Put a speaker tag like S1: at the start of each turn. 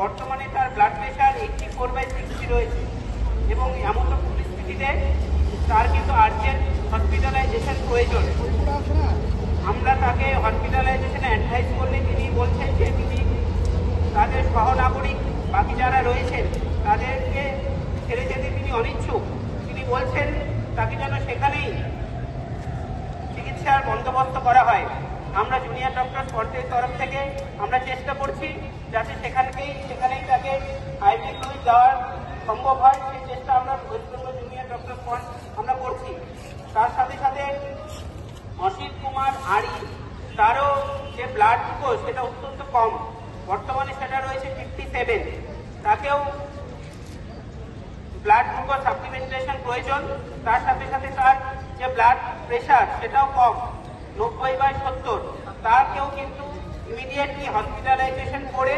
S1: বর্তমানে তার blood pressure 84/60 রয়েছে এবং এমন পরিস্থিতিতে তার কিন্তু আর্জেন্ট হসপিটালাইজেশন প্রয়োজন। আমরা তাকে হসপিটালাইজেশনে অ্যাডভাইস করলে তিনি বলছেন যে তিনি তাদের সহনাগরিক বাকি যারা রয়েছেন তাদেরকে ছেড়ে যেতে তিনি অনিচ্ছুক। তিনি বলছেন তাকে যেন সেখানেই চিকিৎসার বন্দোবস্ত করা হয়। আমরা জুনিয়র ডক্টর স্পটের তরফ থেকে আমরা চেষ্টা করছি যাতে সেখানেই তাকে আইভি ফ্লুইড দেওয়ার সম্ভব হয়, সেই চেষ্টা আমরা West Bengal junior doctor spot আমরা করছি। তার সাথে সাথে অসিত কুমার আড়ি, তারও যে ব্লাড গ্লুকোজ সেটা অত্যন্ত কম, বর্তমানে সেটা রয়েছে 57। তাকেও ব্লাড গ্লুকোজ সাপ্লিমেন্টেশন প্রয়োজন। তার সাথে সাথে তার যে ব্লাড প্রেশার সেটাও কম, 90/70। তাকেও কিন্তু ইমিডিয়েটলি হসপিটালাইজেশন করে